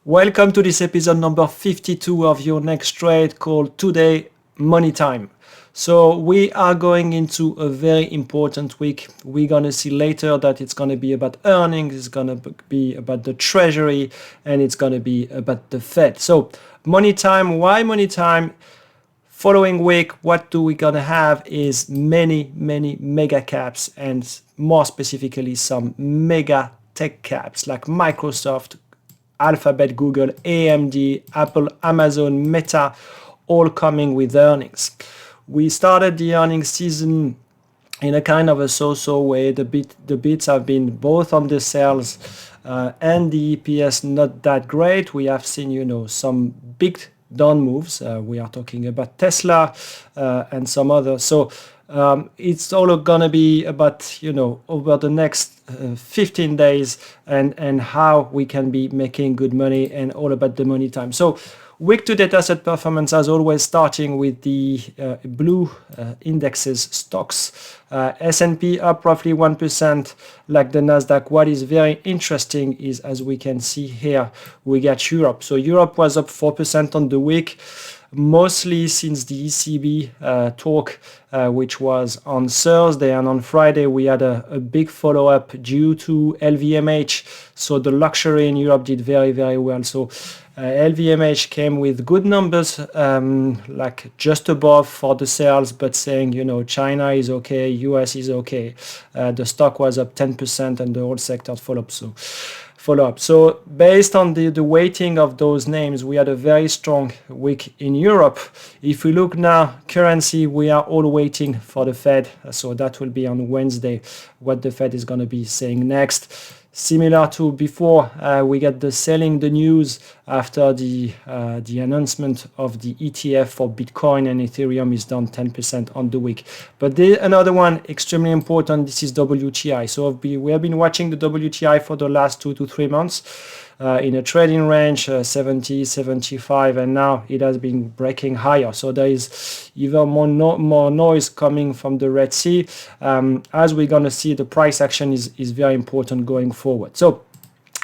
Welcome to this episode number 52 of your next trade called Today Money Time. So we are going into a very important week. We're going to see later that it's going to be about earnings, it's going to be about the Treasury, and it's going to be about the Fed. So money time, why money time? Following week, what do we gonna have is many mega caps, and more specifically some mega tech caps like Microsoft, Alphabet, Google, AMD, Apple, Amazon, Meta, all coming with earnings. We started the earnings season in a kind of a so-so way. The beats have been both on the sales and the EPS not that great. We have seen, some big down moves. We are talking about Tesla and some others. So it's all gonna be about over the next 15 days and how we can be making good money, and all about the money time. So week to date asset performance, as always, starting with the blue indexes stocks. S&P up roughly 1% like the Nasdaq. What is very interesting is, as we can see here, we got Europe. So Europe was up 4% on the week, mostly since the ECB talk, which was on Thursday, and on Friday we had a big follow-up due to LVMH. So the luxury in Europe did very well. So LVMH came with good numbers, like just above for the sales, but saying, China is okay, US is okay. The stock was up 10% and the whole sector follow up. So based on the weighting of those names, we had a very strong week in Europe. If we look now, currency, we are all waiting for the Fed. So that will be on Wednesday, what the Fed is going to be saying next. Similar to before, we get the selling the news after the announcement of the ETF for Bitcoin, and Ethereum is down 10% on the week. But another one extremely important, this is WTI. So we have been watching the WTI for the last 2 to 3 months. In a trading range 70, 75, and now it has been breaking higher. So there is even more noise coming from the Red Sea. As we're going to see, the price action is very important going forward. So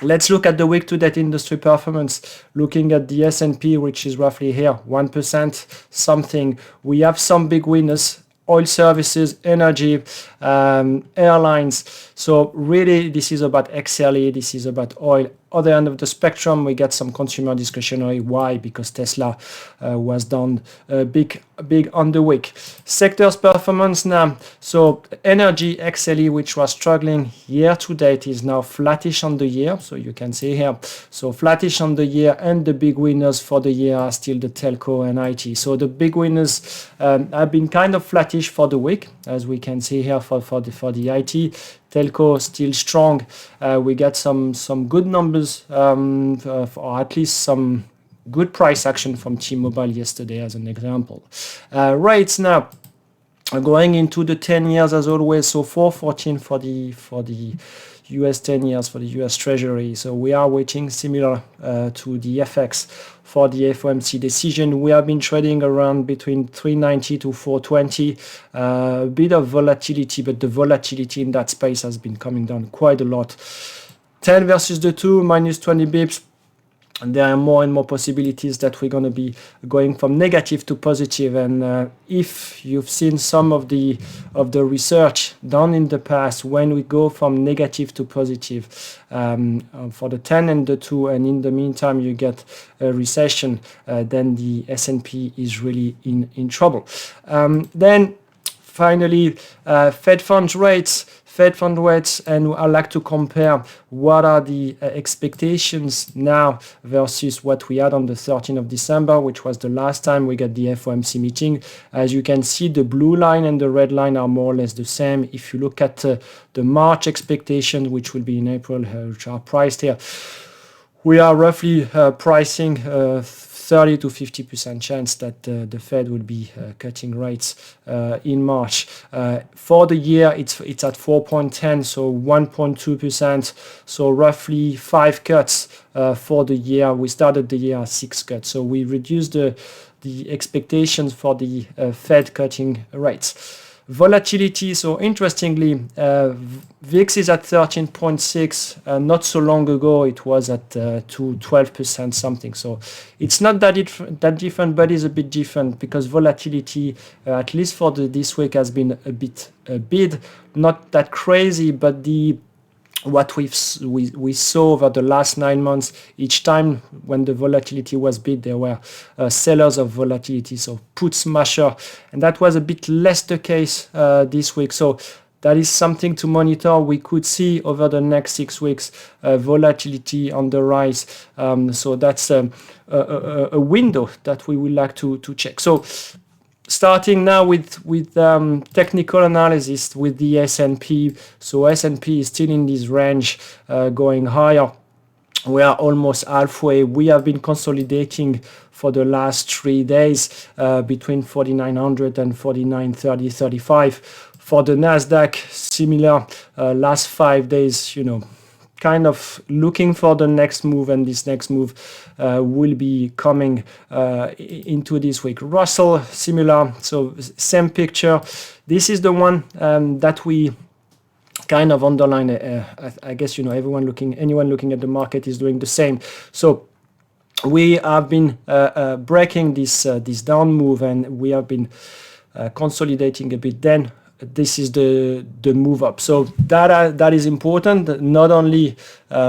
let's look at the week-to-date industry performance. Looking at the S&P, which is roughly here, 1% something. We have some big winners: oil services, energy, airlines. So really, this is about XLE, this is about oil. Other end of the spectrum, we get some consumer discretionary. Why? Because Tesla was down big on the week. Sectors performance now. So energy, XLE, which was struggling year to date, is now flattish on the year. So you can see here, so flattish on the year, and the big winners for the year are still the telco and IT. So the big winners have been kind of flattish for the week, as we can see here for the IT. Telco still strong. We get some good numbers, or at least some good price action from T-Mobile yesterday, as an example. Rates now going into the 10 years, as always. So 4.14 for the US 10 years for the US Treasury. So we are waiting, similar to the FX for the FOMC decision. We have been trading around between 390 to 420. A bit of volatility, but the volatility in that space has been coming down quite a lot. 10 versus the 2, minus 20 bips. And there are more and more possibilities that we're going to be going from negative to positive. And if you've seen some of the research done in the past, when we go from negative to positive for the 10 and the 2, and in the meantime you get a recession, then the S&P is really in trouble. Then finally, Fed funds rates, and I like to compare what are the expectations now versus what we had on the 13th of December, which was the last time we got the FOMC meeting. As you can see, the blue line and the red line are more or less the same. If you look at the March expectations, which will be in April, which are priced here, we are roughly pricing 30 to 50% chance that the Fed will be cutting rates in March. For the year, it's at 4.10, so 1.2%, so roughly 5 cuts for the year. We started the year at 6 cuts, so we reduced the expectations for the Fed cutting rates. Volatility, so interestingly, VIX is at 13.6. Not so long ago, it was at 12% something. So it's not that different, but it's a bit different because volatility, at least for this week, has been a bit bid. Not that crazy, but what we saw over the last 9 months, each time when the volatility was bid, there were sellers of volatility, so put smasher, and that was a bit less the case this week. So that is something to monitor. We could see over the next 6 weeks volatility on the rise. So that's a window that we would like to check. So starting now with technical analysis with the S&P. So S&P is still in this range, going higher. We are almost halfway. We have been consolidating for the last 3 days between 4,900 and 4,930, 35. For the Nasdaq, similar. Last 5 days, kind of looking for the next move, and this next move will be coming into this week. Russell, similar, so same picture. This is the one that we kind of underline. I guess anyone looking at the market is doing the same. So we have been breaking this down move, and we have been consolidating a bit. Then this is the move up. So that is important, not only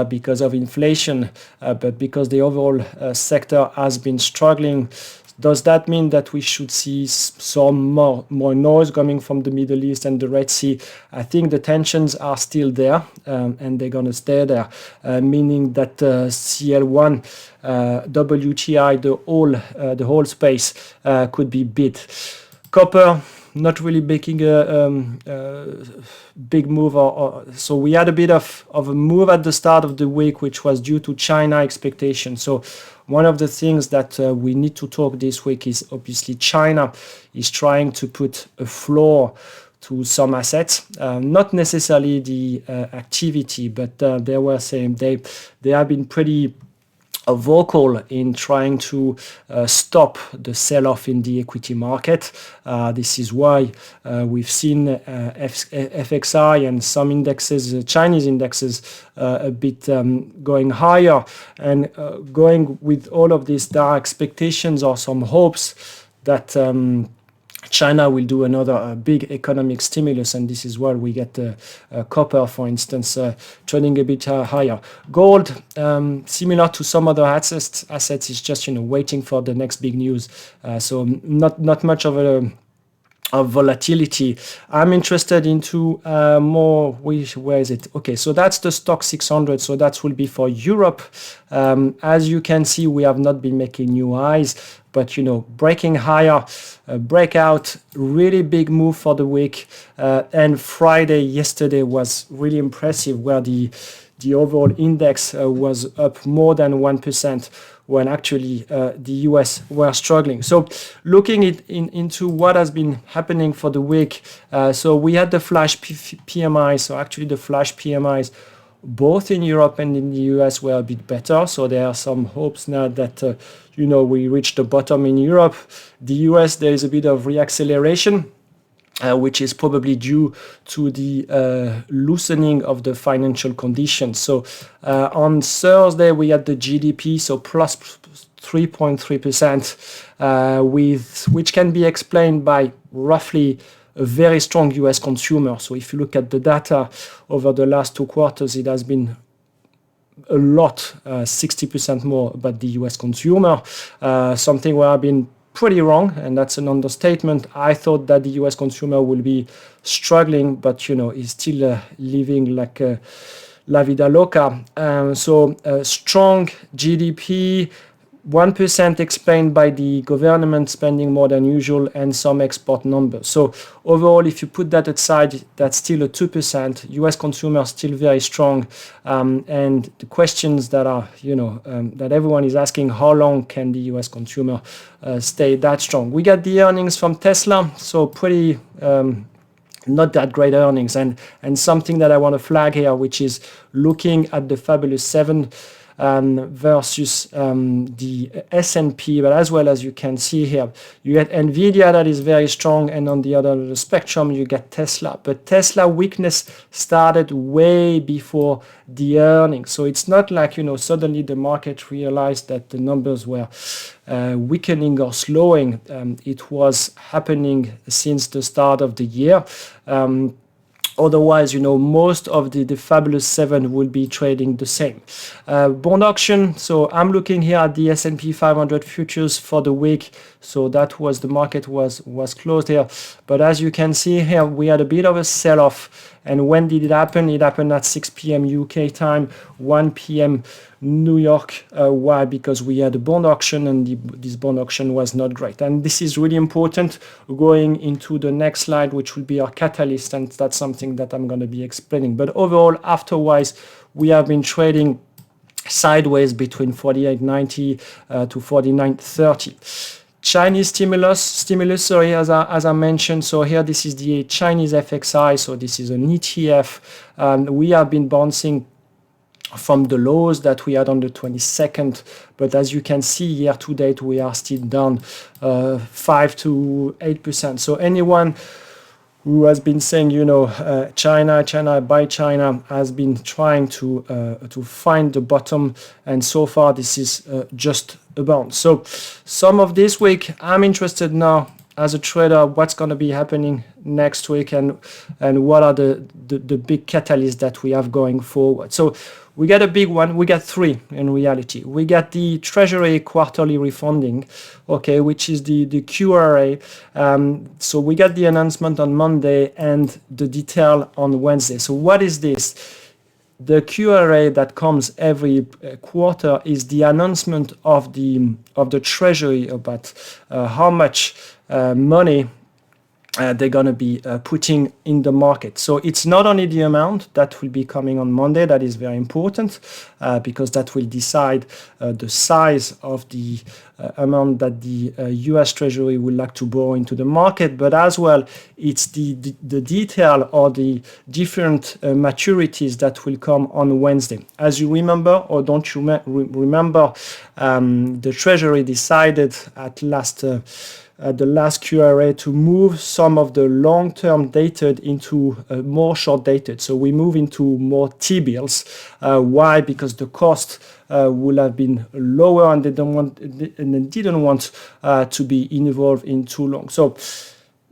because of inflation, but because the overall sector has been struggling. Does that mean that we should see some more noise coming from the Middle East and the Red Sea? I think the tensions are still there, and they're going to stay there, meaning that CL1, WTI, the whole space could be bid. Copper, not really making a big move. So we had a bit of a move at the start of the week, which was due to China expectations. So one of the things that we need to talk this week is obviously China is trying to put a floor to some assets, not necessarily the activity, but they were saying they have been pretty vocal in trying to stop the sell-off in the equity market. This is why we've seen FXI and some indexes, Chinese indexes, a bit going higher, and going with all of this. There are expectations or some hopes that China will do another big economic stimulus, and this is where we get copper, for instance, trading a bit higher. Gold, similar to some other assets, is just waiting for the next big news. So not much of volatility. I'm interested into more. Where is it? Okay, so that's the stock 600. So that will be for Europe. As you can see, we have not been making new highs, but breaking higher, breakout, really big move for the week. And yesterday was really impressive, where the overall index was up more than 1%, when actually the US were struggling. So looking into what has been happening for the week, so we had the flash PMI. So actually the flash PMIs, both in Europe and in the US, were a bit better. So there are some hopes now that we reached the bottom in Europe. The US, there is a bit of reacceleration, which is probably due to the loosening of the financial conditions. So on Thursday, we had the GDP, so plus 3.3%, which can be explained by roughly a very strong US consumer. So if you look at the data over the last 2 quarters, it has been a lot, 60% more about the US consumer, something where I've been pretty wrong, and that's an understatement. I thought that the US consumer will be struggling, but is still living like la vida loca. So strong GDP, 1% explained by the government spending more than usual, and some export numbers. So overall, if you put that aside, that's still a 2%. US consumer still very strong, and the questions that are that everyone is asking: how long can the US consumer stay that strong? We got the earnings from Tesla, so pretty not that great earnings, and something that I want to flag here, which is looking at the Fabulous 7. versus the S&P, but as well as you can see here, you get Nvidia that is very strong, and on the other end of the spectrum, you get Tesla. But Tesla weakness started way before the earnings. So it's not like, suddenly the market realized that the numbers were weakening or slowing. It was happening since the start of the year. Otherwise, most of the fabulous 7 will be trading the same. Bond auction, so I'm looking here at the S&P 500 futures for the week. So that was, the market was closed here. But as you can see here, we had a bit of a sell-off. And when did it happen? It happened at 6 p.m. UK time, 1 p.m. New York. Why? Because we had a bond auction, and this bond auction was not great. And this is really important going into the next slide, which will be our catalyst, and that's something that I'm going to be explaining. But overall, afterwards, we have been trading sideways between 48.90 to 49.30. Chinese stimulus, as I mentioned. So here, this is the Chinese FXI. So this is an ETF. We have been bouncing from the lows that we had on the 22nd. But as you can see, year to date, we are still down 5 to 8%. So anyone who has been saying, China, buy China, has been trying to find the bottom, and so far this is just a bounce. So some of this week, I'm interested now as a trader, what's going to be happening next week, and what are the big catalysts that we have going forward. So we got a big one. We got 3 in reality. We got the Treasury quarterly refunding, okay, which is the QRA. So we got the announcement on Monday and the detail on Wednesday. So what is this? The QRA that comes every quarter is the announcement of the Treasury about how much money they're going to be putting in the market. So it's not only the amount that will be coming on Monday, that is very important because that will decide the size of the amount that the US Treasury would like to borrow into the market, but as well, it's the detail or the different maturities that will come on Wednesday. As you remember, or don't you remember, the Treasury decided at the last QRA to move some of the long-term dated into more short-dated. So we move into more T-bills. Why? Because the cost will have been lower, and they didn't want to be involved in too long. So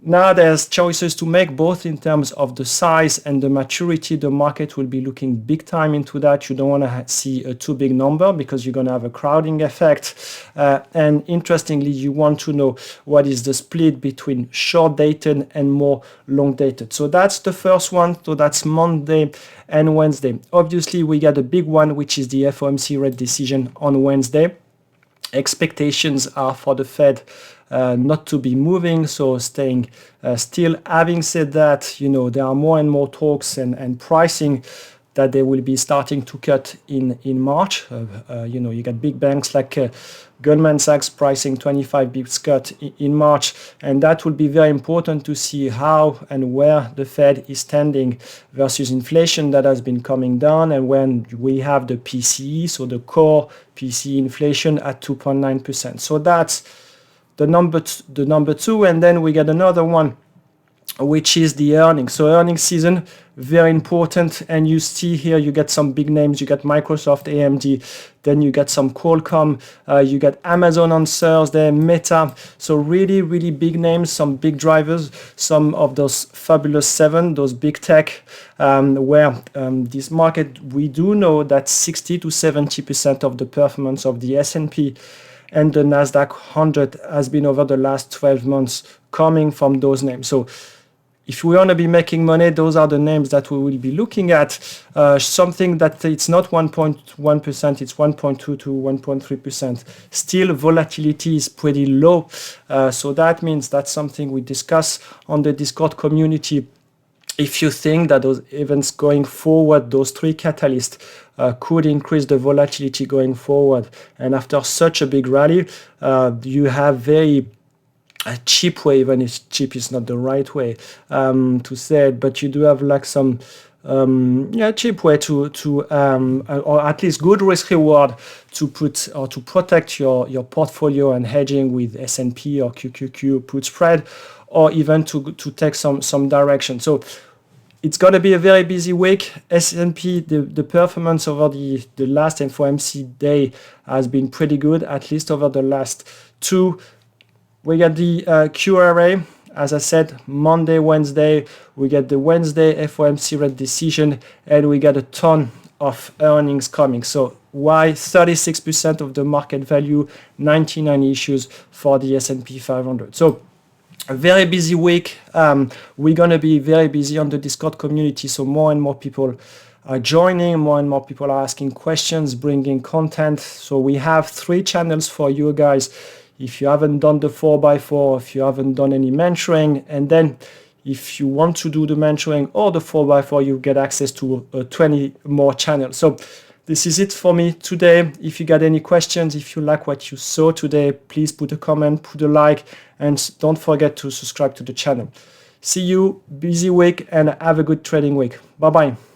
now there's choices to make, both in terms of the size and the maturity. The market will be looking big time into that. You don't want to see a too big number because you're going to have a crowding effect. And interestingly, you want to know what is the split between short-dated and more long-dated. So that's the first one. So that's Monday and Wednesday. Obviously, we got a big one, which is the FOMC rate decision on Wednesday. Expectations are for the Fed not to be moving, so staying still. Having said that, there are more and more talks and pricing that they will be starting to cut in March. You got big banks like Goldman Sachs pricing 25 bips cut in March, and that will be very important to see how and where the Fed is standing versus inflation that has been coming down, and when we have the PCE, so the core PCE inflation at 2.9%. So that's the number 2, and then we get another one, which is the earnings. So earnings season, very important. And you see here, you get some big names. You got Microsoft, AMD, then you get some Qualcomm, you got Amazon on Thursday, Meta. So really, really big names, some big drivers, some of those fabulous 7, those big tech, where this market, we do know that 60 to 70% of the performance of the S&P and the Nasdaq 100 has been over the last 12 months coming from those names. So if we want to be making money, those are the names that we will be looking at. Something that it's not 1.1%, it's 1.2 to 1.3%. Still, volatility is pretty low. So that means that's something we discuss on the Discord community. If you think that those events going forward, those 3 catalysts, could increase the volatility going forward, and after such a big rally, you have very a cheap way, even if cheap is not the right way to say it, but you do have like some cheap way to or at least good risk reward to put or to protect your portfolio and hedging with S&P or QQQ put spread, or even to take some direction. So it's going to be a very busy week. S&P, the performance over the last FOMC day has been pretty good, at least over the last two. We got the QRA, as I said, Monday, Wednesday. We get the Wednesday FOMC rate decision, and we got a ton of earnings coming. So why 36% of the market value, 99 issues for the S&P 500. So a very busy week. We're going to be very busy on the Discord community, so more and more people are joining, more and more people are asking questions, bringing content. So we have 3 channels for you guys. If you haven't done the 4x4, if you haven't done any mentoring, and then if you want to do the mentoring or the 4x4, you get access to 20 more channels. So this is it for me today. If you got any questions, if you like what you saw today, please put a comment, put a like, and don't forget to subscribe to the channel. See you, busy week, and have a good trading week. Bye-bye.